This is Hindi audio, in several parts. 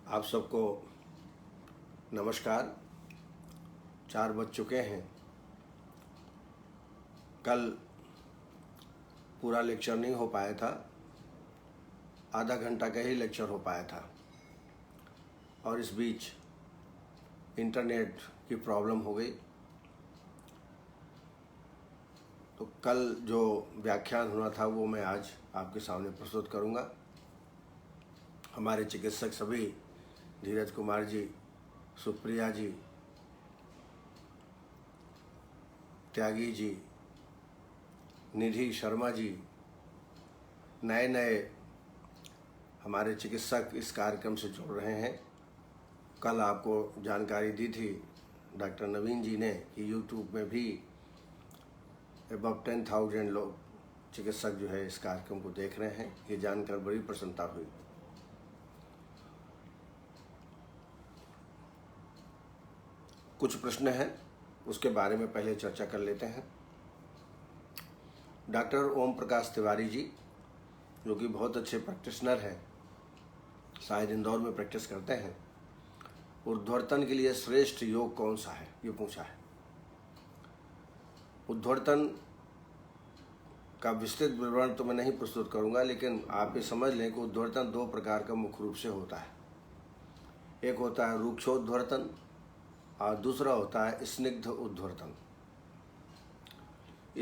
आप सबको नमस्कार। 4 बज चुके हैं। कल पूरा लेक्चर नहीं हो पाया था, आधा घंटा का ही लेक्चर हो पाया था और इस बीच इंटरनेट की प्रॉब्लम हो गई। तो कल जो व्याख्यान होना था वो मैं आज आपके सामने प्रस्तुत करूंगा। हमारे चिकित्सक सभी धीरज कुमार जी, सुप्रिया जी, त्यागी जी, निधि शर्मा जी, नए हमारे चिकित्सक इस कार्यक्रम से जुड़ रहे हैं। कल आपको जानकारी दी थी डॉक्टर नवीन जी ने कि यूट्यूब में भी अबव 10,000 लोग चिकित्सक जो है इस कार्यक्रम को देख रहे हैं। ये जानकर बड़ी प्रसन्नता हुई। कुछ प्रश्न हैं, उसके बारे में पहले चर्चा कर लेते हैं। डॉक्टर ओम प्रकाश तिवारी जी, जो कि बहुत अच्छे प्रैक्टिशनर हैं, शायद इंदौर में प्रैक्टिस करते हैं, ऊर्ध्वतन के लिए श्रेष्ठ योग कौन सा है ये पूछा है। ऊर्ध्वतन का विस्तृत विवरण तो मैं नहीं प्रस्तुत करूंगा, लेकिन आप ये समझ लें कि ऊर्ध्वतन 2 प्रकार का मुख्य रूप से होता है। एक होता है रूक्षोध्वर्तन और दूसरा होता है स्निग्ध उद्धर्तन।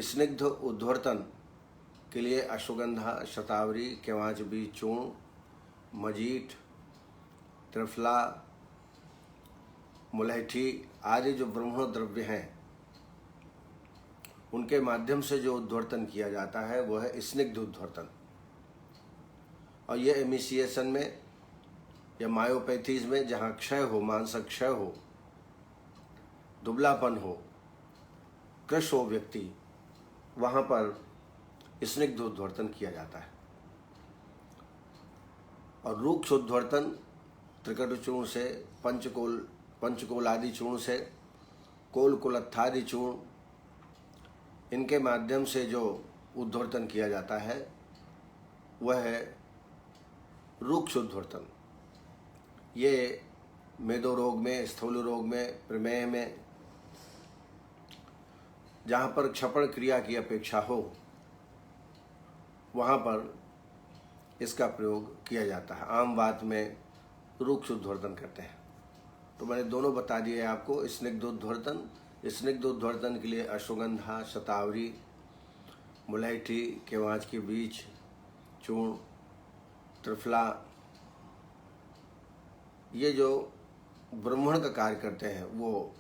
स्निग्ध उद्धर्तन के लिए अश्वगंधा, शतावरी, केवांच बीज चूर्ण, मजीठ, त्रिफला, मुलैठी आदि जो ब्रह्म द्रव्य हैं, उनके माध्यम से जो उद्धर्तन किया जाता है वह है स्निग्ध उद्धर्तन। और यह एमिसिएशन में या मायोपैथीज में जहाँ क्षय हो, मानसिक क्षय हो, दुबलापन हो, कृश हो व्यक्ति, वहाँ पर स्निग्ध उद्धर्तन किया जाता है। और रूक्ष उद्धर्तन त्रिकट चूर्ण से, पंचकोल आदि चूर्ण से, कोल कुलत्थादि चूर्ण, इनके माध्यम से जो उद्धर्तन किया जाता है वह है रूक्ष उद्धर्तन। ये मेदो रोग में, स्थूल रोग में, प्रमेह में, जहाँ पर क्षपण क्रिया की अपेक्षा हो वहाँ पर इसका प्रयोग किया जाता है। आम बात में रूक्ष उद्धर्तन करते हैं। तो मैंने दोनों बता दिए आपको। स्निग्ध उद्धर्तन के लिए अश्वगंधा, शतावरी, मुलैठी, केवांच के बीज चूर्ण, त्रिफला, ये जो ब्राह्मण का कार्य करते हैं वो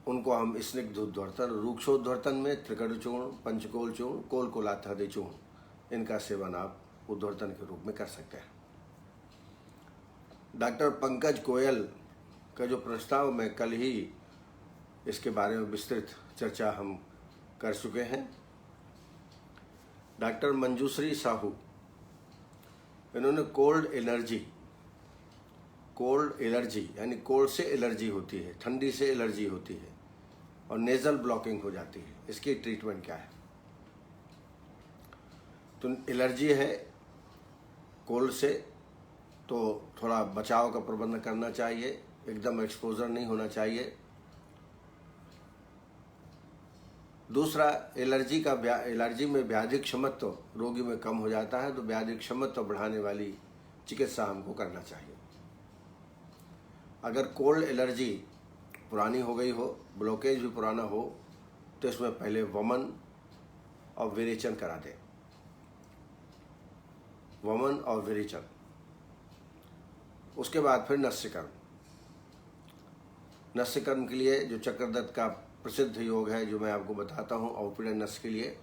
उनको हम स्निग्ध उद्धर्तन। रूक्षोद्धर्तन में त्रिकट चूर्ण, पंचकोल चूर्ण, कोल कुलात्थादि चूर्ण, इनका सेवन आप उद्धर्तन के रूप में कर सकते हैं। डॉक्टर पंकज गोयल का जो प्रस्ताव, मैं कल ही इसके बारे में विस्तृत चर्चा हम कर चुके हैं। डॉक्टर मंजूश्री साहू, इन्होंने कोल्ड एलर्जी यानी कोल्ड से एलर्जी होती है, ठंडी से एलर्जी होती है और नेजल ब्लॉकिंग हो जाती है, इसकी ट्रीटमेंट क्या है। तो एलर्जी है कोल्ड से, तो थोड़ा बचाव का प्रबंध करना चाहिए, एकदम एक्सपोजर नहीं होना चाहिए। दूसरा, एलर्जी में व्याधि क्षमत्व रोगी में कम हो जाता है, तो व्याधि क्षमत्व बढ़ाने वाली चिकित्सा हमको करना चाहिए। अगर कोल्ड एलर्जी पुरानी हो गई हो, ब्लॉकेज भी पुराना हो, तो इसमें पहले वमन और विरेचन करा दें। वमन और विरेचन, उसके बाद फिर नस्यकर्म। नस्यकर्म के लिए जो चक्रदत्त का प्रसिद्ध योग है, जो मैं आपको बताता हूँ, औपीड़न नस के लिए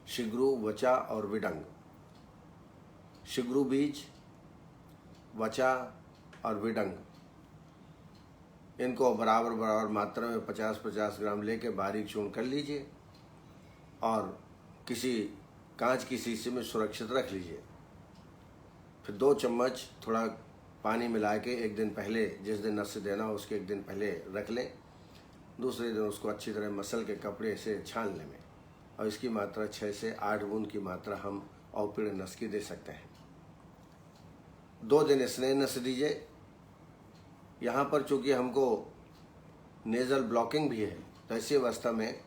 शिग्रू, वचा और विडंग। शिग्रू बीज, वचा और विडंग, इनको बराबर मात्रा में 50-50 ग्राम लेके बारीक चूर्ण कर लीजिए और किसी कांच की शीशी में सुरक्षित रख लीजिए। फिर 2 चम्मच थोड़ा पानी मिला के एक दिन पहले, जिस दिन नस देना हो उसके एक दिन पहले रख लें। दूसरे दिन उसको अच्छी तरह मसल के कपड़े से छानने में, और इसकी मात्रा 6 से 8 बूंद की मात्रा हम औपीड़न नस की दे सकते हैं। 2 दिन स्नेह नस्य दीजिए। यहाँ पर चूँकि हमको नेज़ल ब्लॉकिंग भी है तो ऐसी अवस्था में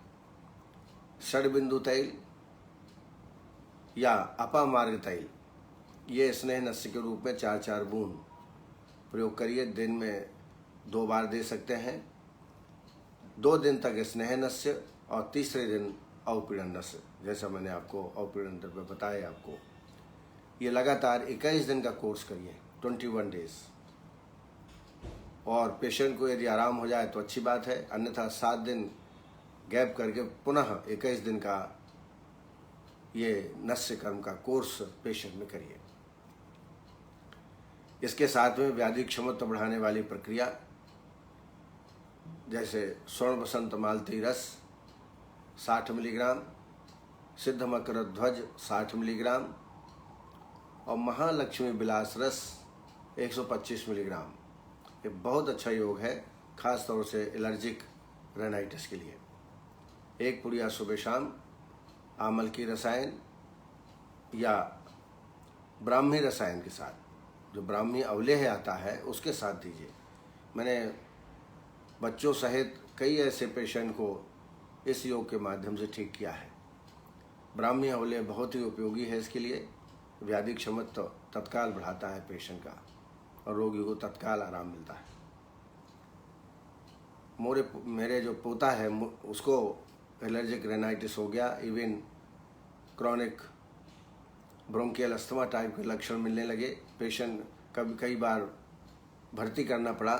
षडबिंदु तैल या अपामार्ग तैल ये स्नेह नस्य के रूप में 4-4 बूंद प्रयोग करिए। दिन में 2 बार दे सकते हैं। 2 दिन तक स्नेह नस्य और तीसरे दिन अवपीड़न नस्य, जैसा मैंने आपको अवपीड़न द्रव्य बताया आपको। ये लगातार 21 दिन का कोर्स करिए, 21 डेज। और पेशेंट को यदि आराम हो जाए तो अच्छी बात है, अन्यथा 7 दिन गैप करके पुनः 21 दिन का ये नस्य कर्म का कोर्स पेशेंट में करिए। इसके साथ में व्याधि क्षमता बढ़ाने वाली प्रक्रिया जैसे स्वर्ण बसंत मालती रस 60 मिलीग्राम, सिद्ध मकर ध्वज 60 मिलीग्राम और महालक्ष्मी विलास रस 125 मिलीग्राम। ये बहुत अच्छा योग है, खास तौर से एलर्जिक रेनाइटिस के लिए। 1 पुड़िया सुबह शाम आमल की रसायन या ब्राह्मी रसायन के साथ, जो ब्राह्मी अवलेह आता है उसके साथ दीजिए। मैंने बच्चों सहित कई ऐसे पेशेंट को इस योग के माध्यम से ठीक किया है। ब्राह्मी अवलेह बहुत ही उपयोगी है इसके लिए। व्याधि क्षमता तत्काल बढ़ाता है पेशेंट का और रोगी को तत्काल आराम मिलता है। मेरे जो पोता है उसको एलर्जिक रेनाइटिस हो गया, even chronic bronchial asthma type के लक्षण मिलने लगे। पेशेंट कई बार भर्ती करना पड़ा।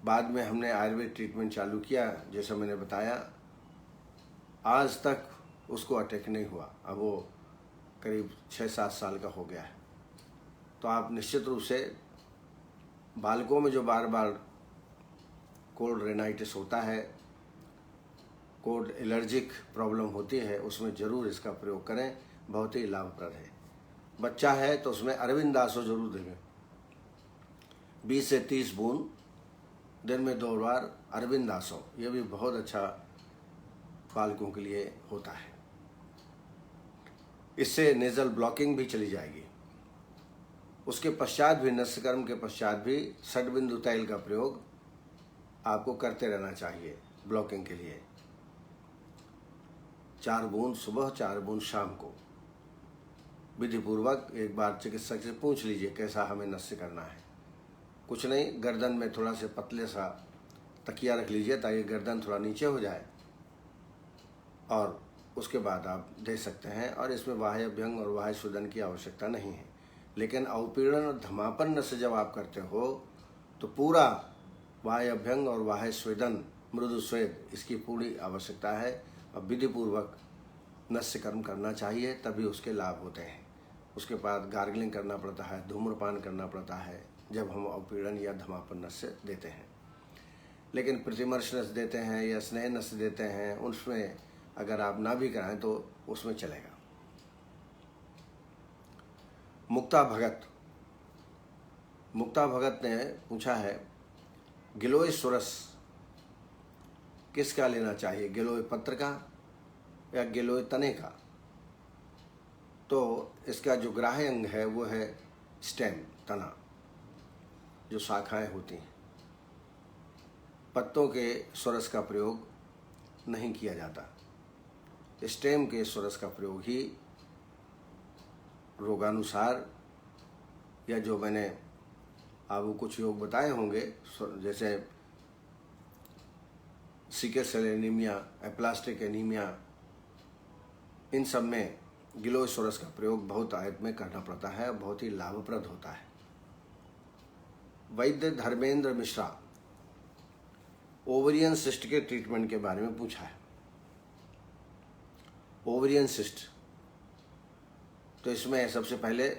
बाद में हमने आयुर्वेद ट्रीटमेंट चालू किया, जैसा मैंने बताया। आज तक उसको अटैक नहीं हुआ। अब वो करीब 6-7 साल का हो गया है। तो आप निश्चित रूप से बालकों में जो बार बार कोल्ड रेनाइटिस होता है, कोल्ड एलर्जिक प्रॉब्लम होती है, उसमें ज़रूर इसका प्रयोग करें, बहुत ही लाभप्रद है। बच्चा है तो उसमें अरविंदासो जरूर देंगे। 20 से 30 बूंद दिन में 2 बार अरविंदासो, ये भी बहुत अच्छा बालकों के लिए होता है। इससे नेज़ल ब्लॉकिंग भी चली जाएगी। उसके पश्चात भी, नस्यकर्म के पश्चात भी षडबिंदु तैल का प्रयोग आपको करते रहना चाहिए ब्लॉकिंग के लिए। 4 बूंद सुबह, 4 बूंद शाम को। विधिपूर्वक एक बार चिकित्सक से पूछ लीजिए कैसा हमें नस्य करना है। कुछ नहीं, गर्दन में थोड़ा से पतले सा तकिया रख लीजिए ताकि गर्दन थोड़ा नीचे हो जाए और उसके बाद आप दे सकते हैं। और इसमें बाह्य अभ्यंग और बाह्य स्वेदन की आवश्यकता नहीं है। लेकिन अवपीड़न और धमापन नस्य जब आप करते हो तो पूरा बाह्य अभ्यंग और बाह्य स्वेदन, मृदु स्वेद, इसकी पूरी आवश्यकता है। और विधिपूर्वक नस्य कर्म करना चाहिए, तभी उसके लाभ होते हैं। उसके बाद गार्गलिंग करना पड़ता है, धूम्रपान करना पड़ता है जब हम अवपीड़न या धमापन नस्य देते हैं। लेकिन प्रतिमर्श नस्य देते हैं या स्नेह नस्य देते हैं, उसमें अगर आप ना भी कराएं तो उसमें चलेगा। मुक्ता भगत ने पूछा है गिलोय सुरस किसका लेना चाहिए, गिलोय पत्र का या गिलोय तने का? तो इसका जो ग्राह्य अंग है वो है स्टेम, तना, जो शाखाएं होती हैं। पत्तों के सुरस का प्रयोग नहीं किया जाता। स्टेम के सुरस का प्रयोग ही रोगानुसार, या जो मैंने आपको कुछ योग बताए होंगे, जैसे sickle cell anaemia, aplastic anaemia, इन सब में गिलोय सुरस का प्रयोग बहुत आयत में करना पड़ता है, बहुत ही लाभप्रद होता है। वैद्य धर्मेंद्र मिश्रा ओवरियन सिस्ट के ट्रीटमेंट के बारे में पूछा है। ओवरियन सिस्ट, तो इसमें सबसे पहले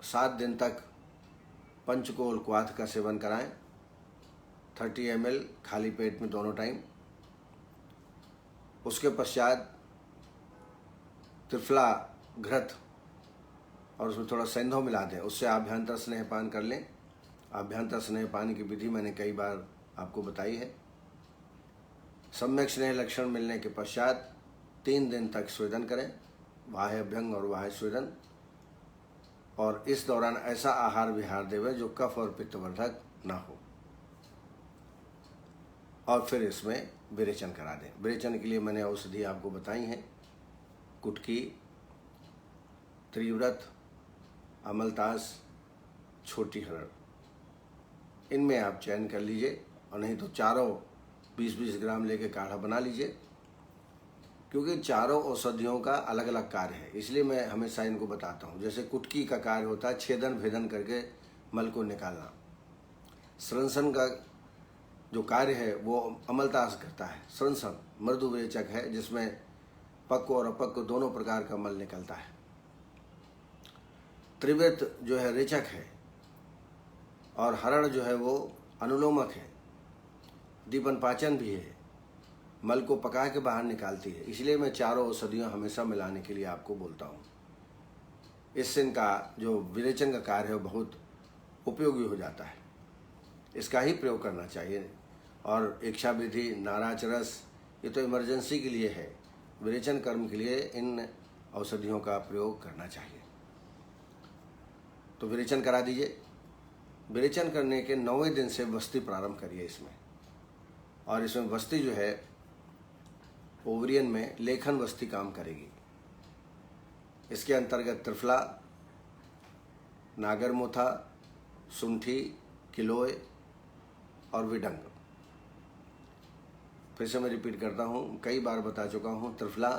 7 दिन तक पंचकोल क्वाथ का सेवन कराएं, 30 ml खाली पेट में दोनों टाइम। उसके पश्चात त्रिफला घृत और उसमें थोड़ा सेंधव मिला दें, उससे आभ्यंतर स्नेहपान कर लें। आभ्यंतर स्नेहपान की विधि मैंने कई बार आपको बताई है। सम्यक स्नेह लक्षण मिलने के पश्चात 3 दिन तक स्वेदन करें, बाह्य अभ्यंग और बाह्य स्वेदन। और इस दौरान ऐसा आहार विहार देवे जो कफ और पित्तवर्धक ना हो। और फिर इसमें विरेचन करा दें। विरेचन के लिए मैंने औषधि आपको बताई हैं, कुटकी, त्रिव्रत, अमलतास, छोटी हरड़। इनमें आप चयन कर लीजिए, और नहीं तो चारों 20-20 ग्राम लेके काढ़ा बना लीजिए। क्योंकि चारों औषधियों का अलग अलग कार्य है, इसलिए मैं हमेशा इनको बताता हूँ। जैसे कुटकी का कार्य होता है छेदन भेदन करके मल को निकालना। स्रंसन का जो कार्य है वो अमलतास करता है। स्रंसन मृदु विरेचक है, जिसमें पक्व और अपक्व दोनों प्रकार का मल निकलता है। त्रिव्रत जो है रेचक है, और हरड़ जो है वो अनुलोमक है, दीपन पाचन भी है, मल को पका के बाहर निकालती है। इसलिए मैं चारों औषधियाँ हमेशा मिलाने के लिए आपको बोलता हूँ। इससे इनका जो विरेचन का कार्य है वो बहुत उपयोगी हो जाता है। इसका ही प्रयोग करना चाहिए। और इच्छा विधि, नाराज रस, ये तो इमरजेंसी के लिए है। विरेचन कर्म के लिए इन औषधियों का प्रयोग करना चाहिए। तो विरेचन करा दीजिए। विरेचन करने के 9वें दिन से वस्ती प्रारंभ करिए इसमें। और इसमें वस्ती जो है ओवरियन में लेखन वस्ती काम करेगी। इसके अंतर्गत त्रिफला, नागरमोथा, सुंठी, किलोय और विडंग। फिर से मैं रिपीट करता हूँ, कई बार बता चुका हूँ। त्रिफला,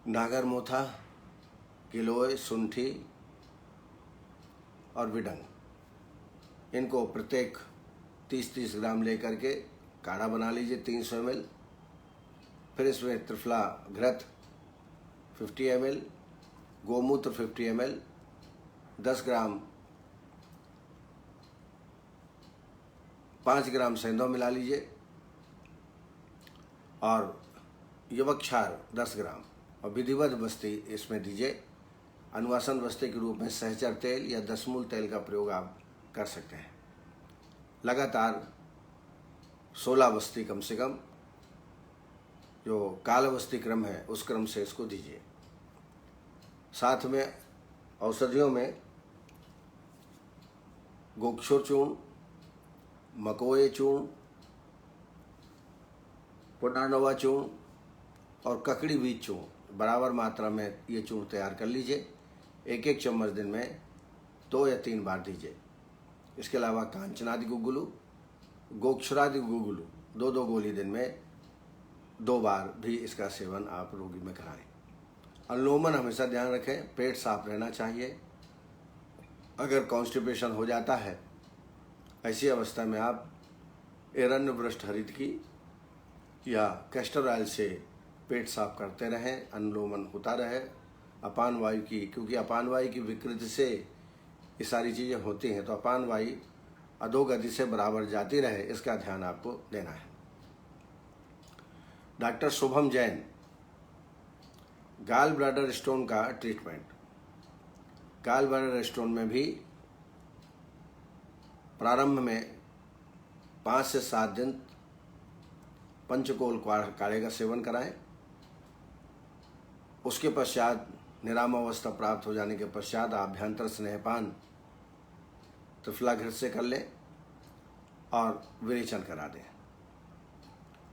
नागरमोथा, किलोय, सुंठी और विडंग, इनको प्रत्येक 30-30 ग्राम लेकर के काढ़ा बना लीजिए 300 ml। फिर इसमें त्रिफला घृत 50 ml, गोमूत्र 50 ml, 10 ग्राम 5 ग्राम सेंधव मिला लीजिए, और युवक्षार 10 ग्राम, और विधिवत वस्ती इसमें दीजिए। अनुवासन वस्ती के रूप में सहचर तेल या दशमूल तेल का प्रयोग आप कर सकते हैं। लगातार 16 वस्ती कम से कम, जो कालवस्ती क्रम है उस क्रम से इसको दीजिए। साथ में औषधियों में गोक्षुर चूर्ण, मकोए चूर्ण, पुनानवा चूर्ण और ककड़ी बीज चूर्ण बराबर मात्रा में ये चूर्ण तैयार कर लीजिए। 1-1 चम्मच दिन में 2 या 3 बार दीजिए। इसके अलावा कांचनादि गुगुलू, गोक्षुरादि गुगुलू 2-2 गोली दिन में 2 बार भी इसका सेवन आप रोगी में कराएं। अनुलोमन हमेशा ध्यान रखें, पेट साफ रहना चाहिए। अगर कॉन्स्टिपेशन हो जाता है, ऐसी अवस्था में आप एरण्यवृष्ट हरित की या कैस्टर ऑयल से पेट साफ करते रहें, अनुलोमन होता रहे। अपान वायु की, क्योंकि अपान वायु की विकृति से ये सारी चीज़ें होती हैं, तो अपान वायु अधोगति से बराबर जाती रहे, इसका ध्यान आपको देना है। Doctor Shubham Jain, gall bladder stone का ट्रीटमेंट। गाल ब्लैडर स्टोन में भी प्रारंभ में 5 से 7 दिन पंचकोल काढ़े का सेवन कराएं। उसके पश्चात निरामावस्था प्राप्त हो जाने के पश्चात आभ्यंतर स्नेहपान त्रिफला घृत से कर लें और विरेचन करा दें।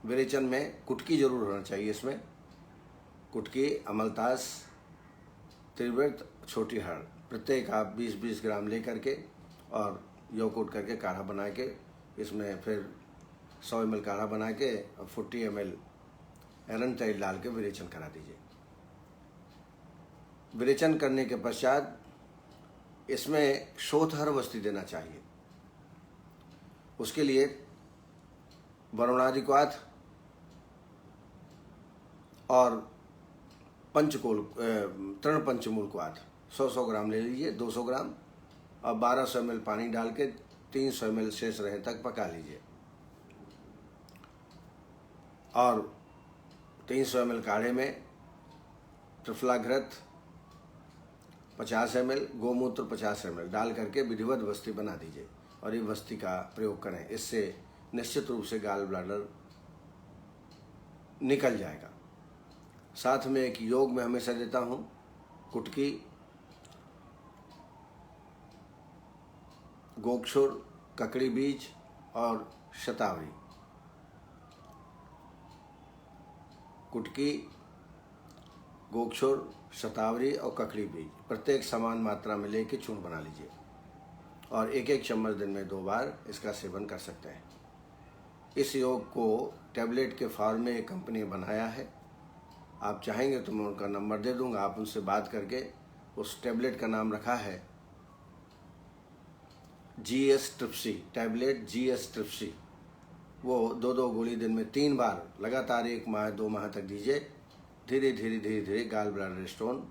विरेचन में कुटकी जरूर होना चाहिए। इसमें कुटकी, अमलतास, त्रिव्रत, छोटी हरड़ प्रत्येक आप 20-20 ग्राम ले करके और योकूट करके काढ़ा बना के इसमें फिर 100 ml काढ़ा बना के और 40 ml एरन तेल डाल के विरेचन करा दीजिए। विरेचन करने के पश्चात इसमें शोथहर वस्ती देना चाहिए। उसके लिए वरुणादिक्वाथ और पंचकोल तृण पंचमूल क्वाथ 100-100 ग्राम ले लीजिए, 200 ग्राम, और 1200 ml पानी डाल के 300 ml शेष रहे तक पका लीजिए। और 300 ml काढ़े में त्रिफला घृत 50 ml, गोमूत्र 50 ml डाल करके विधिवत वस्ती बना दीजिए और ये वस्ती का प्रयोग करें। इससे निश्चित रूप से गाल ब्लैडर निकल जाएगा। साथ में एक योग में हमेशा देता हूँ, कुटकी, गोक्षुर, ककड़ी बीज और शतावरी। कुटकी, गोक्षुर, शतावरी और ककड़ी बीज प्रत्येक समान मात्रा में लेके चूर्ण बना लीजिए और एक एक चम्मच दिन में 2 बार इसका सेवन कर सकते हैं। इस योग को टैबलेट के फॉर्म में एक कंपनी ने बनाया है। आप चाहेंगे तो मैं उनका नंबर दे दूंगा, आप उनसे बात करके, उस टैबलेट का नाम रखा है GS tripsy, tablet GS tripsy. वो 2-2 गोली दिन में 3 बार लगातार 1 माह 2 माह तक दीजिए। धीरे धीरे गाल ब्लैडर स्टोन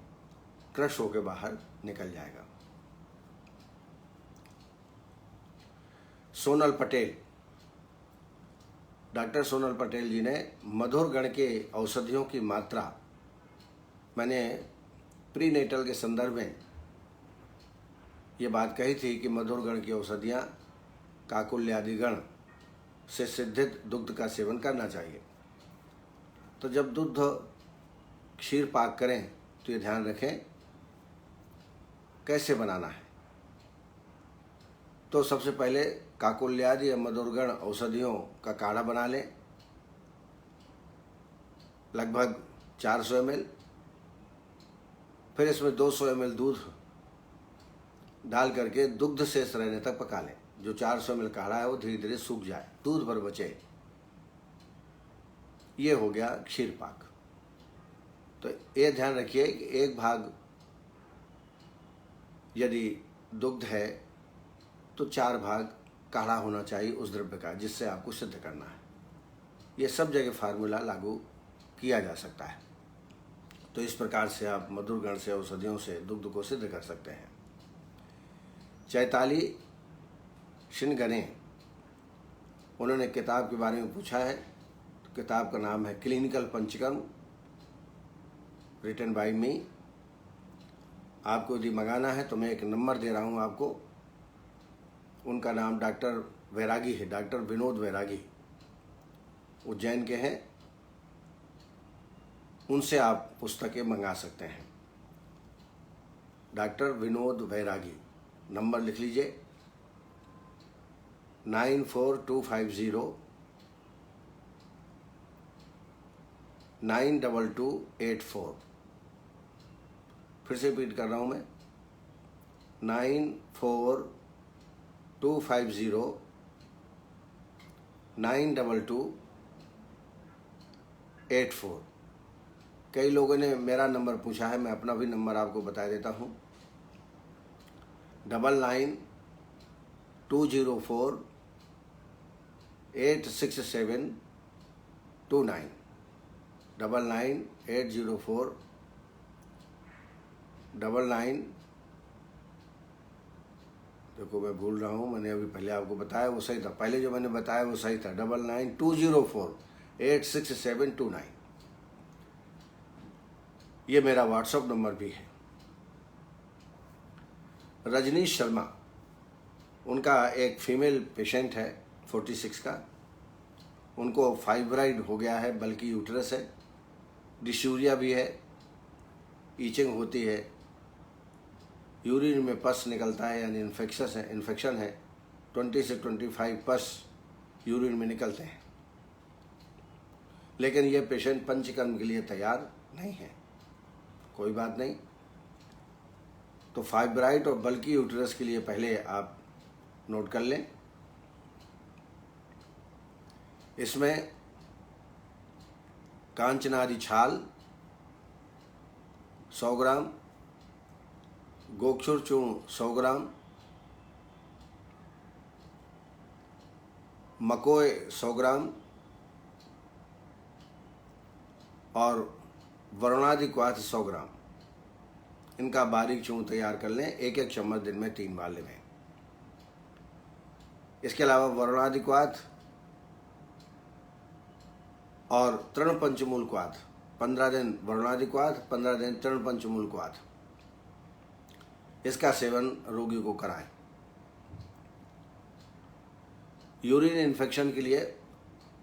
क्रश होकर बाहर निकल जाएगा। सोनल पटेल, डॉक्टर सोनल पटेल जी ने मधुर गण के औषधियों की मात्रा, मैंने प्रीनेटल के संदर्भ में ये बात कही थी कि मधुर गण की औषधियाँ काकुल्य आदि गण से सिद्धित दुग्ध का सेवन करना चाहिए। तो जब दुग्ध क्षीर पाक करें तो ये ध्यान रखें कैसे बनाना है। तो सबसे पहले काकुल्यादि या मधुरगण औषधियों का काढ़ा बना लें, लगभग 400 ml। फिर इसमें 200 ml दूध डाल करके दुग्ध शेष रहने तक पका लें। जो 400 ml काढ़ा है वो धीरे धीरे सूख जाए, दूध भर बचे। ये हो गया क्षीर पाक। तो ये ध्यान रखिए कि 1 भाग यदि दुग्ध है तो 4 भाग काढ़ा होना चाहिए उस द्रव्य का जिससे आपको सिद्ध करना है। ये सब जगह फार्मूला लागू किया जा सकता है। तो इस प्रकार से आप मधुर गण से औषधियों से दुग्ध को सिद्ध कर सकते हैं। चैताली शिनगने, उन्होंने किताब के बारे में पूछा है। तो किताब का नाम है क्लिनिकल पंचकर्म, रिटन बाय मी। आपको यदि मंगाना है तो मैं एक नंबर दे रहा हूँ आपको। उनका नाम डॉक्टर वैरागी है, डॉक्टर विनोद वैरागी, उज्जैन के हैं। उनसे आप पुस्तकें मंगा सकते हैं। डॉक्टर विनोद वैरागी, नंबर लिख लीजिए 94250 92284। फिर से रिपीट कर रहा हूँ मैं 94250 92284। कई लोगों ने मेरा नंबर पूछा है, मैं अपना भी नंबर आपको बता देता हूँ 9920486729 9980499। देखो मैं भूल रहा हूँ, मैंने अभी पहले आपको बताया वो सही था, पहले जो मैंने बताया वो सही था 9920486729। ये मेरा व्हाट्सएप नंबर भी है। रजनीश शर्मा, उनका एक फीमेल पेशेंट है 46 का, उनको फाइब्राइड हो गया है, बल्कि यूट्रस है, डिस्यूरिया भी है, ईचिंग होती है, यूरिन में पस निकलता है यानी इन्फेक्शन है। 20 से 25 पस यूरिन में निकलते हैं। लेकिन ये पेशेंट पंचकर्म के लिए तैयार नहीं है। कोई बात नहीं। तो फाइब्राइड और बल्कि यूट्रस के लिए पहले आप नोट कर लें। इसमें कांचनारी छाल 100 ग्राम, गोक्षुर चूर्ण 100 ग्राम, मकोय 100 ग्राम और वरुणादि क्वाथ 100 ग्राम, इनका बारीक चूर्ण तैयार कर लें। 1-1 चम्मच दिन में 3 बार लें। इसके अलावा वरुणादि क्वाथ और तृण पंचमूल क्वाथ 15 दिन वरुणादि क्वाथ, 15 दिन तृण पंचमूल क्वाथ, इसका सेवन रोगी को कराएं। यूरिन इन्फेक्शन के लिए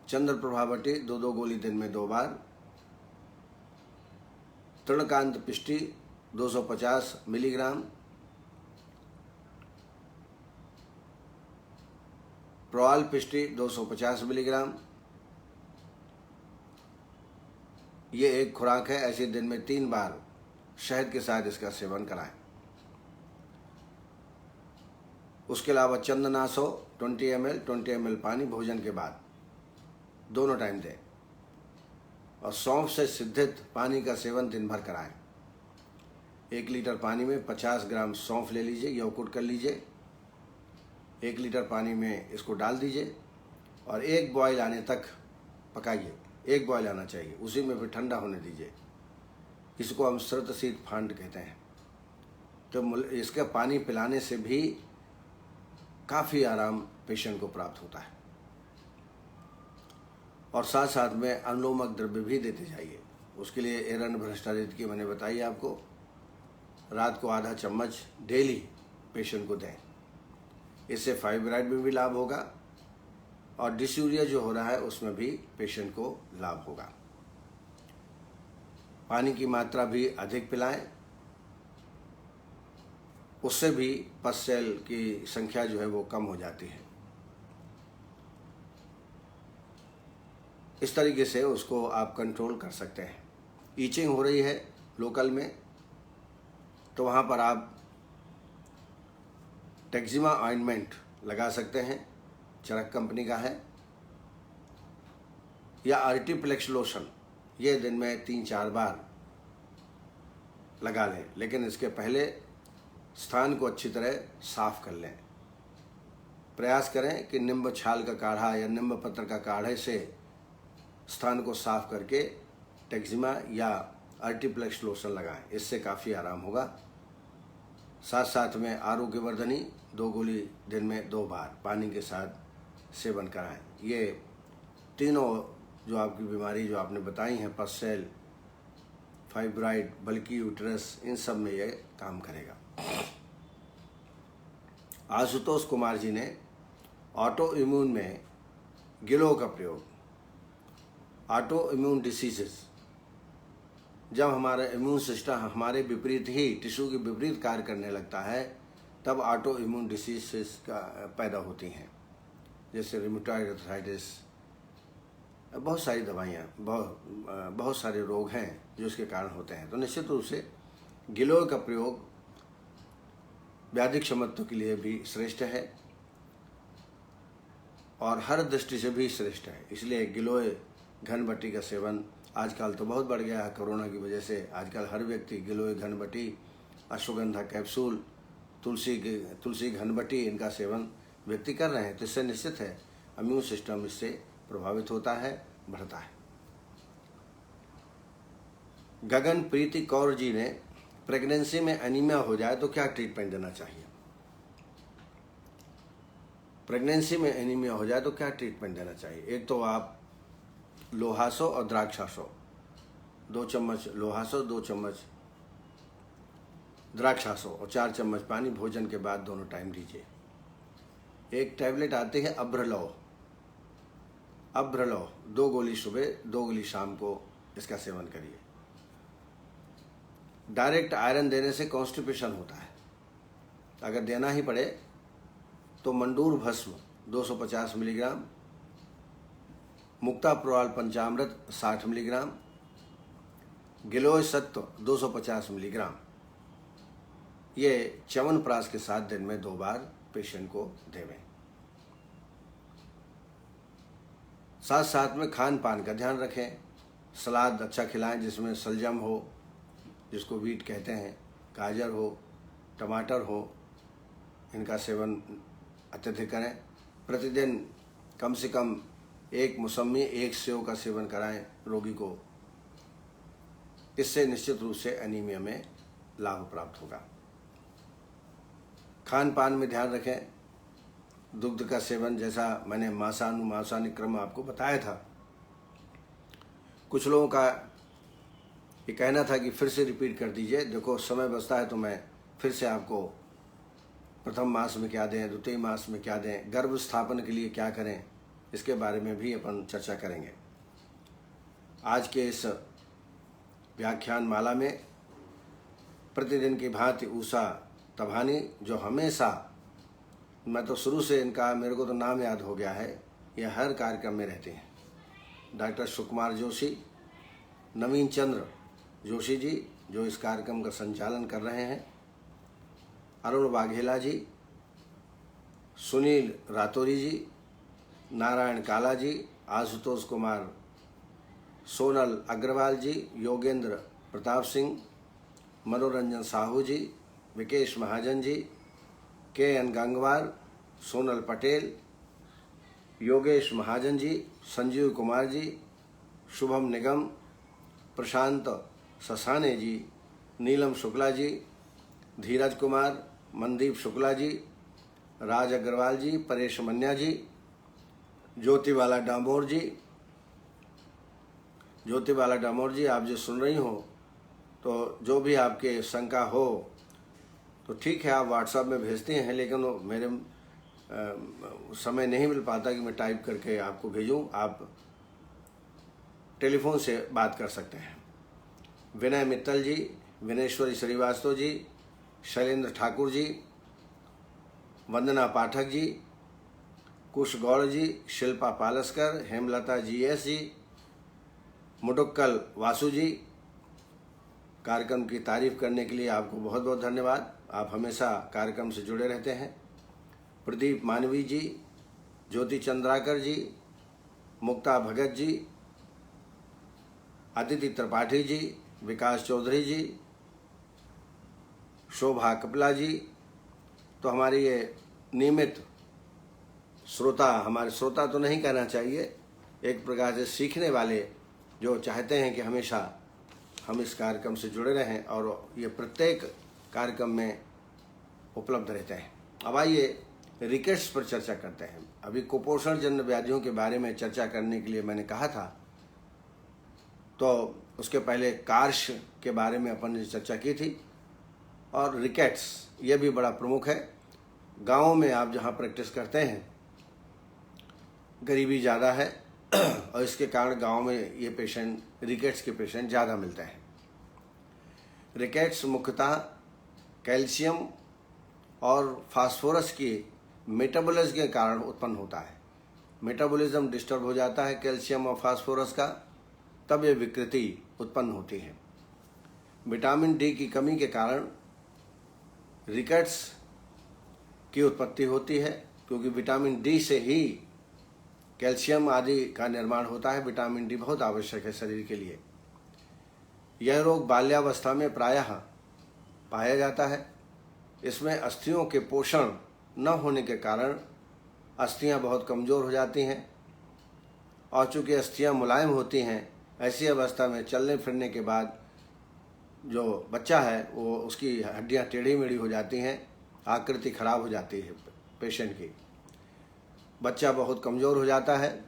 चंद्रप्रभा बटी 2-2 गोली दिन में 2 बार, तृणकांत पिष्टी 250 मिलीग्राम, प्रोआल पिस्टी 250 मिलीग्राम, ये एक खुराक है। ऐसे दिन में 3 बार शहद के साथ इसका सेवन कराएं। उसके अलावा चंदनासो 20 ml पानी भोजन के बाद दोनों टाइम दें। और सौंफ से सिद्धित पानी का सेवन दिन भर कराएं। 1 लीटर पानी में 50 ग्राम सौंफ ले लीजिए या कुट कर लीजिए। 1 लीटर पानी में इसको डाल दीजिए और 1 बॉयल आने तक पकाइए। 1 बॉयल आना चाहिए, उसी में फिर ठंडा होने दीजिए। इसको हम श्रुतशीत फांड कहते हैं। तो इसका पानी पिलाने से भी काफ़ी आराम पेशेंट को प्राप्त होता है। और साथ साथ में अनुलोमक द्रव्य भी देते जाइए। उसके लिए एरंड भ्रष्टारित की मैंने बताई आपको, रात को आधा चम्मच डेली पेशेंट को दें। इससे फाइब्राइड में भी लाभ होगा और डिस्यूरिया जो हो रहा है उसमें भी पेशेंट को लाभ होगा। पानी की मात्रा भी अधिक पिलाएं, उससे भी पस सेल की संख्या जो है वो कम हो जाती है। इस तरीके से उसको आप कंट्रोल कर सकते हैं। ईचिंग हो रही है लोकल में, तो वहाँ पर आप टेक्जिमा ऑइंटमेंट लगा सकते हैं, चरक कंपनी का है, या आर्टिप्लेक्स लोशन। ये दिन में 3-4 बार लगा लें, लेकिन इसके पहले स्थान को अच्छी तरह साफ कर लें। प्रयास करें कि नींबू छाल का काढ़ा या नींबू पत्र का काढ़े से स्थान को साफ करके टेक्जिमा या आर्टिप्लेक्स लोशन लगाएं। इससे काफ़ी आराम होगा। साथ साथ में आरोग्यवर्धनी 2 गोली दिन में 2 बार पानी के साथ सेवन कराएं। ये तीनों जो आपकी बीमारी जो आपने बताई हैं, पस सेल, फाइब्राइड, बल्कि यूट्रस, इन सब में ये काम करेगा। आशुतोष कुमार जी ने ऑटो इम्यून में गिलोय का प्रयोग, ऑटो इम्यून डिसीजेस, जब हमारा इम्यून सिस्टम हमारे विपरीत ही टिश्यू के विपरीत कार्य करने लगता है, तब ऑटो इम्यून डिसीजेस का पैदा होती हैं। जैसे रिमेटॉइड आर्थराइटिस, बहुत सारी दवाइयाँ, बहुत सारे रोग हैं जो इसके कारण होते हैं। तो निश्चित रूप से गिलोय का प्रयोग व्याधि क्षमत्व के लिए भी श्रेष्ठ है और हर दृष्टि से भी श्रेष्ठ है। इसलिए गिलोय घनबट्टी का सेवन आजकल तो बहुत बढ़ गया है। कोरोना की वजह से आजकल हर व्यक्ति गिलोय घनबट्टी, अश्वगंधा कैप्सूल, तुलसी घनबट्टी, इनका सेवन व्यक्ति कर रहे हैं। तो इससे निश्चित है इम्यून सिस्टम इससे प्रभावित होता है, बढ़ता है। गगन प्रीति कौर जी ने प्रेगनेंसी में एनीमिया हो जाए तो क्या ट्रीटमेंट देना चाहिए? प्रेगनेंसी में एनीमिया हो जाए तो क्या ट्रीटमेंट देना चाहिए? एक तो आप लोहासो और द्राक्षासो, 2 चम्मच लोहासो, 2 चम्मच द्राक्षासो और 4 चम्मच पानी भोजन के बाद दोनों टाइम लीजिए। एक टैबलेट आती है अभ्रलोह, 2 गोली सुबह, 2 गोली शाम को इसका सेवन करिए। डायरेक्ट आयरन देने से कॉन्स्टिपेशन होता है। अगर देना ही पड़े तो मंडूर भस्म 250 मिलीग्राम, मुक्ता प्रोआल पंचामृत 60 मिलीग्राम, गिलोय सत्व 250 मिलीग्राम, ये च्यवनप्राश के साथ दिन में 2 बार पेशेंट को देवें। साथ साथ में खान पान का ध्यान रखें। सलाद अच्छा खिलाएं जिसमें सलजम हो, जिसको वीट कहते हैं, गाजर हो, टमाटर हो, इनका सेवन अत्यधिक करें। प्रतिदिन कम से कम 1 मौसमी, 1 सेव का सेवन कराएं रोगी को। इससे निश्चित रूप से एनीमिया में लाभ प्राप्त होगा। खान पान में ध्यान रखें। दुग्ध का सेवन, जैसा मैंने मासानुक्रम क्रम आपको बताया था। कुछ लोगों का ये कहना था कि फिर से रिपीट कर दीजिए। देखो समय बचता है तो मैं फिर से आपको प्रथम मास में क्या दें, द्वितीय मास में क्या दें, गर्भ स्थापन के लिए क्या करें, इसके बारे में भी अपन चर्चा करेंगे। आज के इस व्याख्यान माला में प्रतिदिन की भांति उषा तभानी, जो हमेशा मैं तो शुरू से इनका, मेरे को तो नाम याद हो गया है, ये हर कार्यक्रम में रहते हैं। डॉक्टर सुकुमार जोशी, नवीन चंद्र जोशी जी जो इस कार्यक्रम का संचालन कर रहे हैं, अरुण वाघेला जी, सुनील रातौरी जी, नारायण काला जी, आशुतोष कुमार, सोनल अग्रवाल जी, योगेंद्र प्रताप सिंह, मनोरंजन साहू जी, विकेश महाजन जी, KN गंगवार, सोनल पटेल, योगेश महाजन जी, संजीव कुमार जी, शुभम निगम, प्रशांत ससाने जी, नीलम शुक्ला जी, धीरज कुमार, मनदीप शुक्ला जी, राज अग्रवाल जी, परेश मन्या जी, ज्योतिबाला डामोर जी, आप जो सुन रही हो, तो जो भी आपके शंका हो तो ठीक है, आप व्हाट्सएप में भेजते हैं, लेकिन वो मेरे समय नहीं मिल पाता कि मैं टाइप करके आपको भेजूं। आप टेलीफोन से बात कर सकते हैं। विनय मित्तल जी, विनेश्वरी श्रीवास्तव जी, शैलेंद्र ठाकुर जी, वंदना पाठक जी, कुश गौड़ जी, शिल्पा पालस्कर, हेमलता GS जी, मुडुक्कल वासु जी, कार्यक्रम की तारीफ करने के लिए आपको बहुत बहुत धन्यवाद। आप हमेशा कार्यक्रम से जुड़े रहते हैं। प्रदीप मानवी जी, ज्योति चंद्राकर जी, मुक्ता भगत जी, अदिति त्रिपाठी जी, विकास चौधरी जी, शोभा कपिला जी, तो हमारी ये नियमित श्रोता, हमारे श्रोता तो नहीं कहना चाहिए, एक प्रकार से सीखने वाले जो चाहते हैं कि हमेशा हम इस कार्यक्रम से जुड़े रहें और ये प्रत्येक कार्यक्रम में उपलब्ध रहते हैं। अब आइए रिकेट्स पर चर्चा करते हैं। अभी कुपोषण जन्य व्याधियों के बारे में चर्चा करने के लिए मैंने कहा था, तो उसके पहले कार्श के बारे में अपन ने चर्चा की थी, और रिकेट्स ये भी बड़ा प्रमुख है। गाँव में आप जहाँ प्रैक्टिस करते हैं, गरीबी ज़्यादा है और इसके कारण गांव में ये पेशेंट, रिकेट्स के पेशेंट ज़्यादा मिलते हैं। रिकेट्स मुख्यतः कैल्शियम और फास्फोरस की मेटाबॉलिज्म के कारण उत्पन्न होता है। मेटाबॉलिज्म डिस्टर्ब हो जाता है कैल्शियम और फास्फोरस का, तब ये विकृति उत्पन्न होती है। विटामिन D की कमी के कारण रिकेट्स की उत्पत्ति होती है, क्योंकि विटामिन D से ही कैल्शियम आदि का निर्माण होता है। विटामिन D बहुत आवश्यक है शरीर के लिए। यह रोग बाल्यावस्था में प्रायः पाया जाता है। इसमें अस्थियों के पोषण न होने के कारण अस्थियां बहुत कमज़ोर हो जाती हैं, और चूँकि अस्थियां मुलायम होती हैं, ऐसी अवस्था में चलने फिरने के बाद जो बच्चा है वो, उसकी हड्डियां टेढ़ी मेढ़ी हो जाती हैं, आकृति खराब हो जाती है पेशेंट की, बच्चा बहुत कमज़ोर हो जाता है।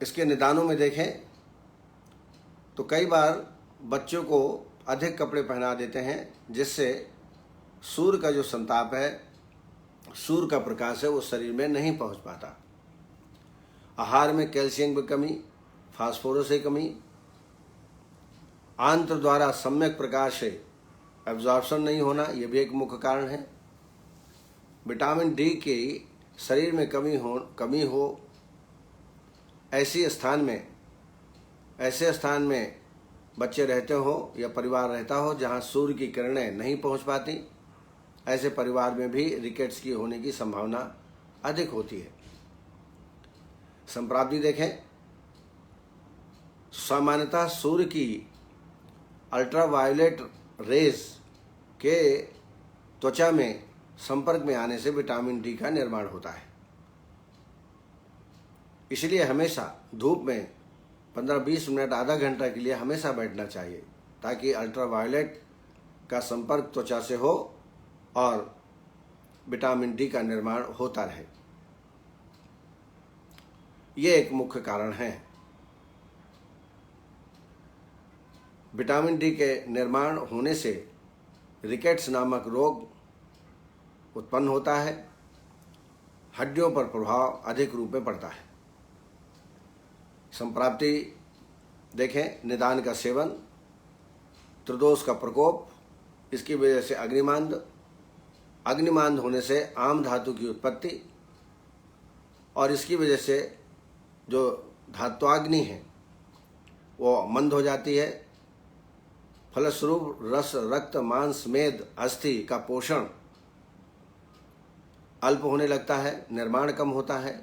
इसके निदानों में देखें तो कई बार बच्चों को अधिक कपड़े पहना देते हैं, जिससे सूर्य का जो संताप है, सूर्य का प्रकाश है, वो शरीर में नहीं पहुंच पाता। आहार में कैल्शियम की कमी, फास्फोरस की कमी, आंत्र द्वारा सम्यक प्रकार से एब्जॉर्प्शन नहीं होना, यह भी एक मुख्य कारण है। विटामिन D की शरीर में कमी हो ऐसे स्थान में बच्चे रहते हो या परिवार रहता हो जहां सूर्य की किरणें नहीं पहुंच पाती, ऐसे परिवार में भी रिकेट्स की होने की संभावना अधिक होती है। संप्राप्ति देखें, सामान्यतः सूर्य की अल्ट्रावायोलेट रेज के त्वचा में संपर्क में आने से विटामिन D का निर्माण होता है। इसलिए हमेशा धूप में 15-20 मिनट, आधा घंटा के लिए हमेशा बैठना चाहिए, ताकि अल्ट्रावायोलेट का संपर्क त्वचा से हो और विटामिन D का निर्माण होता रहे। ये एक मुख्य कारण है। विटामिन D के निर्माण होने से रिकेट्स नामक रोग उत्पन्न होता है। हड्डियों पर प्रभाव अधिक रूप में पड़ता है। संप्राप्ति देखें, निदान का सेवन, त्रिदोष का प्रकोप, इसकी वजह से अग्निमांद, अग्निमांद होने से आम धातु की उत्पत्ति और इसकी वजह से जो धात्वाग्नि है वो मंद हो जाती है। फलस्वरूप रस, रक्त, मांस, मेद, अस्थि का पोषण अल्प होने लगता है, निर्माण कम होता है,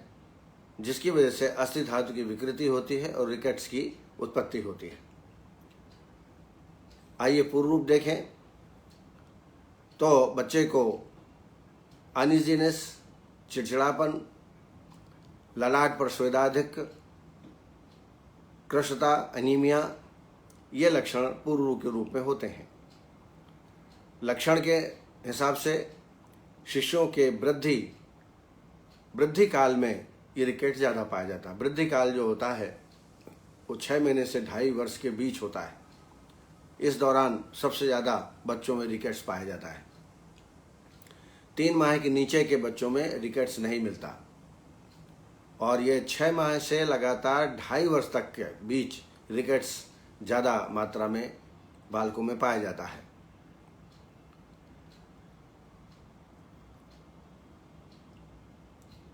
जिसकी वजह से अस्थि धातु की विकृति होती है और रिकेट्स की उत्पत्ति होती है। आइए पूर्व रूप देखें तो बच्चे को अनइजीनेस, चिड़चिड़ापन, ललाट पर स्वेदाधिक्य, कृशता, अनीमिया, ये लक्षण पूर्व के रूप में होते हैं। लक्षण के हिसाब से शिशुओं के वृद्धि काल में ये रिकेट ज़्यादा पाया जाता है। वृद्धि काल जो होता है वो 6 महीने से 2.5 वर्ष के बीच होता है। इस दौरान सबसे ज़्यादा बच्चों में रिकेट्स पाया जाता है। 3 माह के नीचे के बच्चों में रिकेट्स नहीं मिलता और ये 6 माह से लगातार 2.5 वर्ष तक के बीच रिकेट्स ज़्यादा मात्रा में बालकों में पाया जाता है।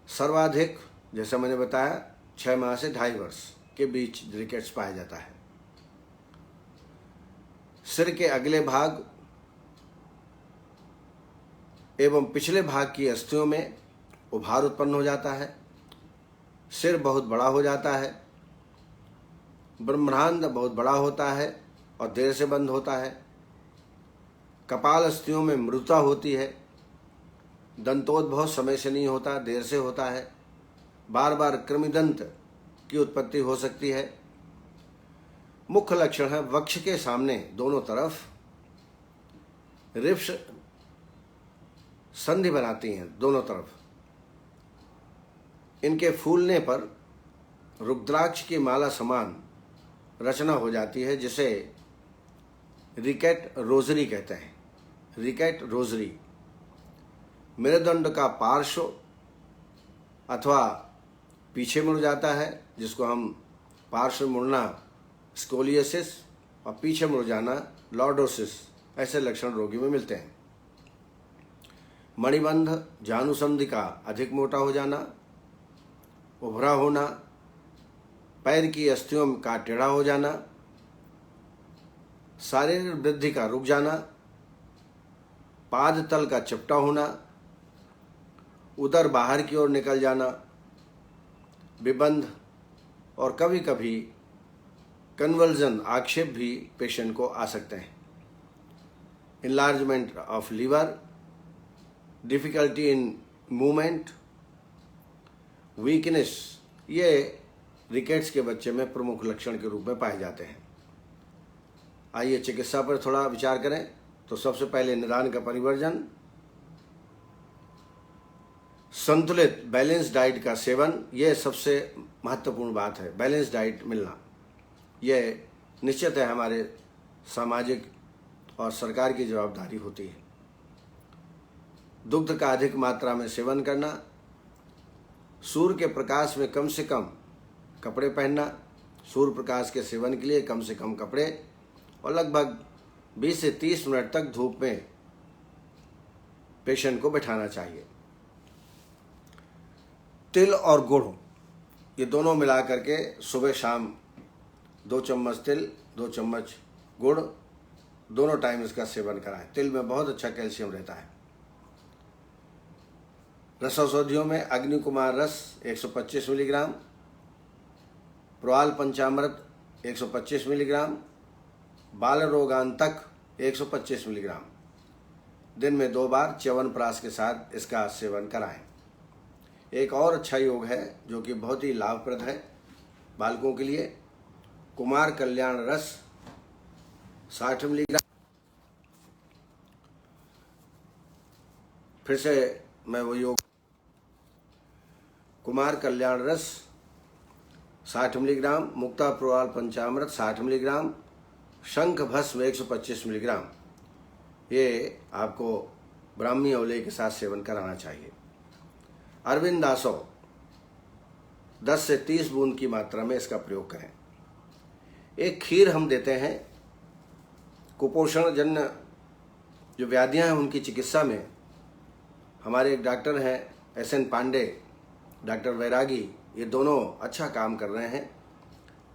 सर्वाधिक जैसा मैंने बताया 6 माह से 2.5 वर्ष के बीच रिकेट्स पाया जाता है। सिर के अगले भाग एवं पिछले भाग की अस्थियों में उभार उत्पन्न हो जाता है। सिर बहुत बड़ा हो जाता है। ब्रह्मांड बहुत बड़ा होता है और देर से बंद होता है। कपाल अस्थियों में मृदुता होती है। दंतोद्भव समय से नहीं होता, देर से होता है। बार बार कृमिदंत की उत्पत्ति हो सकती है। मुख्य लक्षण है वक्ष के सामने दोनों तरफ रिप्स संधि बनाती हैं दोनों तरफ। इनके फूलने पर रुद्राक्ष की माला समान रचना हो जाती है, जिसे रिकेट रोजरी कहते हैं। रिकेट रोजरी मेरुदंड का पार्श्व अथवा पीछे मुड़ जाता है, जिसको हम पार्श्व मुड़ना स्कोलियोसिस और पीछे मुड़ जाना लॉर्डोसिस, ऐसे लक्षण रोगी में मिलते हैं। मणिबंध जानुसंधि का अधिक मोटा हो जाना, उभरा होना, पैर की अस्थियों का टेढ़ा हो जाना, शारीरिक वृद्धि का रुक जाना, पाद तल का चपटा होना, उदर बाहर की ओर निकल जाना, विबंध और कभी कभी कन्वल्जन आक्षेप भी पेशेंट को आ सकते हैं। Enlargement of liver, difficulty in movement, weakness, ये रिकेट्स के बच्चे में प्रमुख लक्षण के रूप में पाए जाते हैं। आइए चिकित्सा पर थोड़ा विचार करें तो सबसे पहले निदान का परिवर्जन, संतुलित बैलेंस डाइट का सेवन, यह सबसे महत्वपूर्ण बात है। बैलेंस डाइट मिलना यह निश्चित है हमारे सामाजिक और सरकार की जवाबदारी होती है। दुग्ध का अधिक मात्रा में सेवन करना, सूर्य के प्रकाश में कम से कम कपड़े पहनना, सूर्य प्रकाश के सेवन के लिए कम से कम कपड़े और लगभग 20 से 30 मिनट तक धूप में पेशेंट को बैठाना चाहिए। तिल और गुड़ ये दोनों मिला करके सुबह शाम 2 चम्मच तिल 2 चम्मच गुड़ दोनों टाइम इसका सेवन कराएं। तिल में बहुत अच्छा कैल्शियम रहता है। रसौषधियों में अग्नि कुमार रस 125 मिलीग्राम, प्रोआल पंचामृत 125 मिलीग्राम, बाल रोगांतक 125 मिलीग्राम, दिन में 2 बार च्यवनप्राश के साथ इसका सेवन कराएं। एक और अच्छा योग है जो कि बहुत ही लाभप्रद है बालकों के लिए, कुमार कल्याण रस 60 मिलीग्राम। फिर से मैं वो योग, कुमार कल्याण रस 60 मिलीग्राम, मुक्ता प्रोआल पंचामृत 60 मिलीग्राम, शंख भस्म 125 मिलीग्राम, ये आपको ब्राह्मी अवले के साथ सेवन कराना चाहिए। अरविंदासो 10 से 30 बूंद की मात्रा में इसका प्रयोग करें। एक खीर हम देते हैं कुपोषण जन्य जो व्याधियां हैं उनकी चिकित्सा में हमारे एक डॉक्टर हैं SN पांडे, डॉक्टर वैरागी, ये दोनों अच्छा काम कर रहे हैं।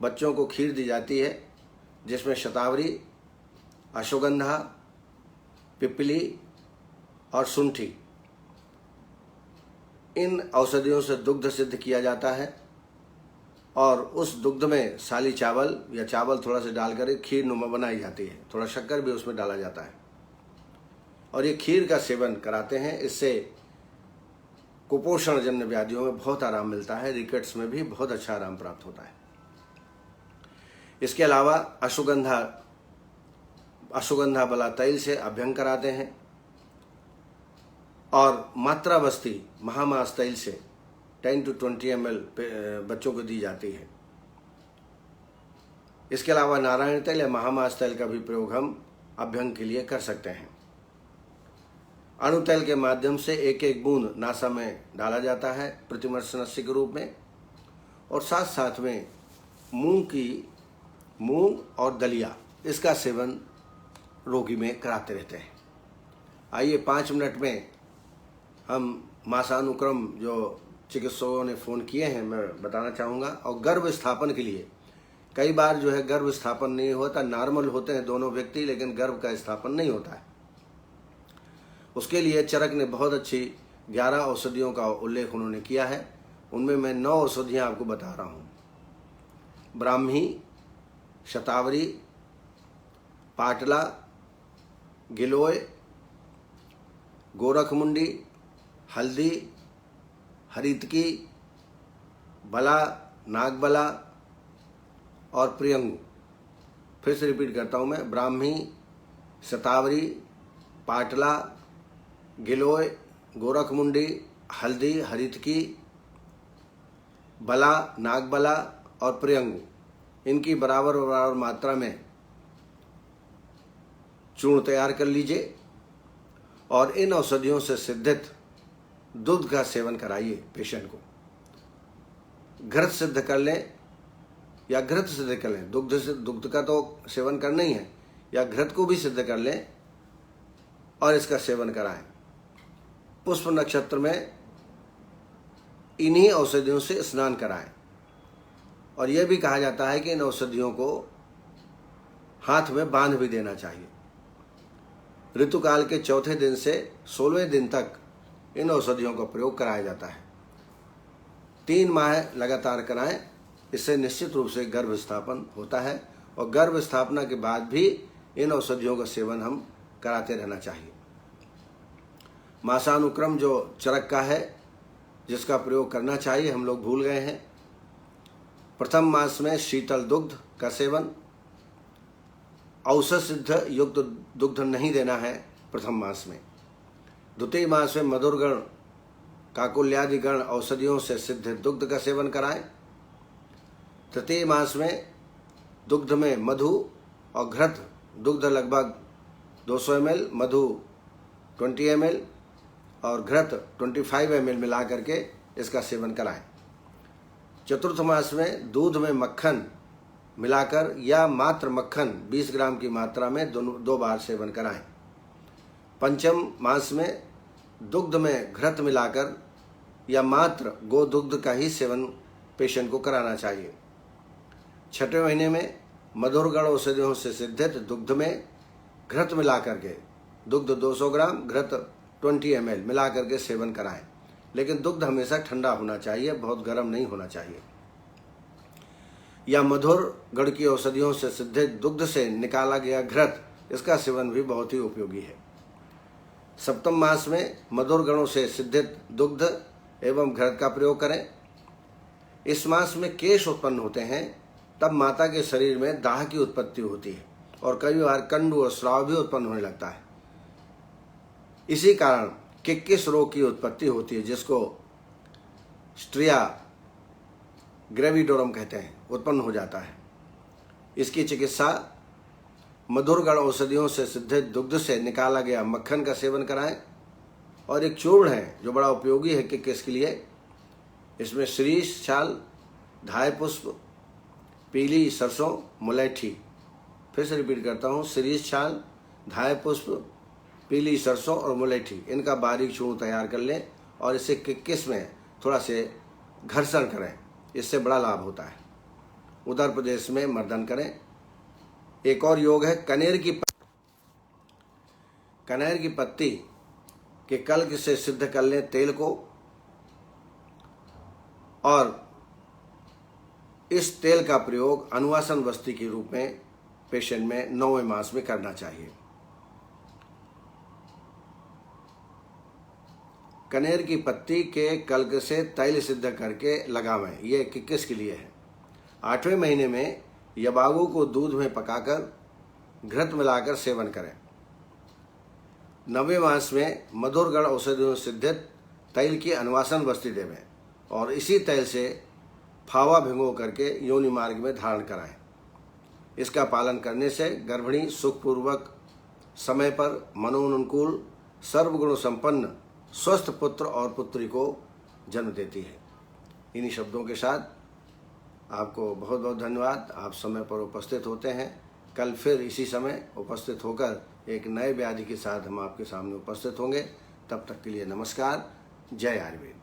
बच्चों को खीर दी जाती है जिसमें शतावरी, अश्वगंधा, पिपली और शुंठी, इन औषधियों से दुग्ध सिद्ध किया जाता है और उस दुग्ध में साली चावल या चावल थोड़ा सा डालकर एक खीर नुमा बनाई जाती है। थोड़ा शक्कर भी उसमें डाला जाता है और ये खीर का सेवन कराते हैं। इससे कुपोषण जन्य व्याधियों में बहुत आराम मिलता है, रिकेट्स में भी बहुत अच्छा आराम प्राप्त होता है। इसके अलावा अश्वगंधा बला तैल से अभ्यंग कराते हैं और मात्रा बस्ती महामास तैल से 10 to 20 ml बच्चों को दी जाती है। इसके अलावा नारायण तेल या महामास तेल का भी प्रयोग हम अभ्यंग के लिए कर सकते हैं। अणु तेल के माध्यम से एक एक बूंद नासा में डाला जाता है प्रतिमर्शनस्य के रूप में, और साथ साथ में मूंग और दलिया, इसका सेवन रोगी में कराते रहते हैं। आइए 5 मिनट में हम मासानुक्रम जो चिकित्सकों ने फ़ोन किए हैं मैं बताना चाहूँगा। और गर्भ स्थापन के लिए कई बार जो है गर्भ स्थापन नहीं होता, नॉर्मल होते हैं दोनों व्यक्ति, लेकिन गर्भ का स्थापन नहीं होता है। उसके लिए चरक ने बहुत अच्छी 11 औषधियों का उल्लेख उन्होंने किया है। उनमें मैं 9 औषधियाँ आपको बता रहा हूँ। ब्राह्मी, शतावरी, पाटला, गिलोय, गोरखमुंडी, हल्दी, हरितकी, बला, नागबला और प्रियंगु। फिर से रिपीट करता हूँ मैं, ब्राह्मी, शतावरी, पाटला, गिलोय, गोरखमुंडी, हल्दी, हरितकी, बला, नागबला और प्रियंगु, इनकी बराबर बराबर मात्रा में चूर्ण तैयार कर लीजिए और इन औषधियों से सिद्धित दूध का सेवन कराइए पेशेंट को। घृत सिद्ध कर लें या घृत सिद्ध कर लें, दुग्ध का तो सेवन करना ही है, या घृत को भी सिद्ध कर लें और इसका सेवन कराएं। पुष्प नक्षत्र में इन्हीं औषधियों से स्नान कराएं। और यह भी कहा जाता है कि इन औषधियों को हाथ में बांध भी देना चाहिए। ऋतुकाल के चौथे दिन से 16वें दिन तक इन औषधियों का प्रयोग कराया जाता है। 3 माह लगातार कराएं, इससे निश्चित रूप से गर्भ स्थापन होता है और गर्भ स्थापना के बाद भी इन औषधियों का सेवन हम कराते रहना चाहिए। मासानुक्रम जो चरक का है जिसका प्रयोग करना चाहिए हम लोग भूल गए हैं। प्रथम मास में शीतल दुग्ध का सेवन, औषध सिद्ध युक्त दुग्ध नहीं देना है प्रथम मास में। द्वितीय मास में मधुरगण, काकुल्यादि गण औषधियों से सिद्ध दुग्ध का सेवन कराएं। तृतीय मास में दुग्ध में मधु और घृत, दुग्ध लगभग 200 ml, मधु 20 ml और घृत 25 ml मिला करके इसका सेवन कराएं। चतुर्थ मास में दूध में मक्खन मिलाकर या मात्र मक्खन 20 ग्राम की मात्रा में 2 बार सेवन कराएं। पंचम मास में दुग्ध में घृत मिलाकर या मात्र गोदुग्ध का ही सेवन पेशेंट को कराना चाहिए। छठवें महीने में मधुरगण औषधियों से सिद्धित दुग्ध में घृत मिला करके, दुग्ध 200 ग्राम, घृत 20 ml मिला करके सेवन कराएं। लेकिन दुग्ध हमेशा ठंडा होना चाहिए, बहुत गर्म नहीं होना चाहिए। या मधुर गण की औषधियों से सिद्धित दुग्ध से निकाला गया घृत, इसका सेवन भी बहुत ही उपयोगी है। सप्तम मास में मधुर गणों से सिद्धित दुग्ध एवं घृत का प्रयोग करें। इस मास में केश उत्पन्न होते हैं, तब माता के शरीर में दाह की उत्पत्ति होती है और कई बार कंडु और स्राव भी उत्पन्न होने लगता है। इसी कारण किक्किस रोग की उत्पत्ति होती है, जिसको स्ट्रिया ग्रेविडोरम कहते हैं, उत्पन्न हो जाता है। इसकी चिकित्सा मधुरगण औषधियों से सिद्धित दुग्ध से निकाला गया मक्खन का सेवन कराएं। और एक चूर्ण है जो बड़ा उपयोगी है किक्किस के लिए, इसमें शीरीष छाल, धाय पुष्प, पीली सरसों, मुलैठी। फिर से रिपीट करता हूँ, शीरीष छाल, धाय पुष्प, पीली सरसों और मुलेठी, इनका बारीक चूर्ण तैयार कर लें और इसे किस में थोड़ा से घर्षण करें, इससे बड़ा लाभ होता है। उदर प्रदेश में मर्दन करें। एक और योग है कनेर की पत्ती के कल्क से सिद्ध कर लें तेल को, और इस तेल का प्रयोग अनुवासन वस्ती के रूप में पेशेंट में 9वें मास में करना चाहिए। कनेर की पत्ती के कल्क से तैल सिद्ध करके लगावें। ये किसके लिए है? 8वें महीने में यबागु को दूध में पकाकर घृत मिलाकर सेवन करें। 9वें मास में मधुरगढ़ औषधियों सिद्धित तैल की अनुवासन वस्ती देवें और इसी तैल से फावा भिगो करके योनि मार्ग में धारण कराएं। इसका पालन करने से गर्भिणी सुखपूर्वक, समय पर, मनोनुकूल, सर्वगुण संपन्न स्वस्थ पुत्र और पुत्री को जन्म देती है। इन्हीं शब्दों के साथ आपको बहुत बहुत धन्यवाद। आप समय पर उपस्थित होते हैं। कल फिर इसी समय उपस्थित होकर एक नए व्याधि के साथ हम आपके सामने उपस्थित होंगे। तब तक के लिए नमस्कार। जय आयुर्वेद।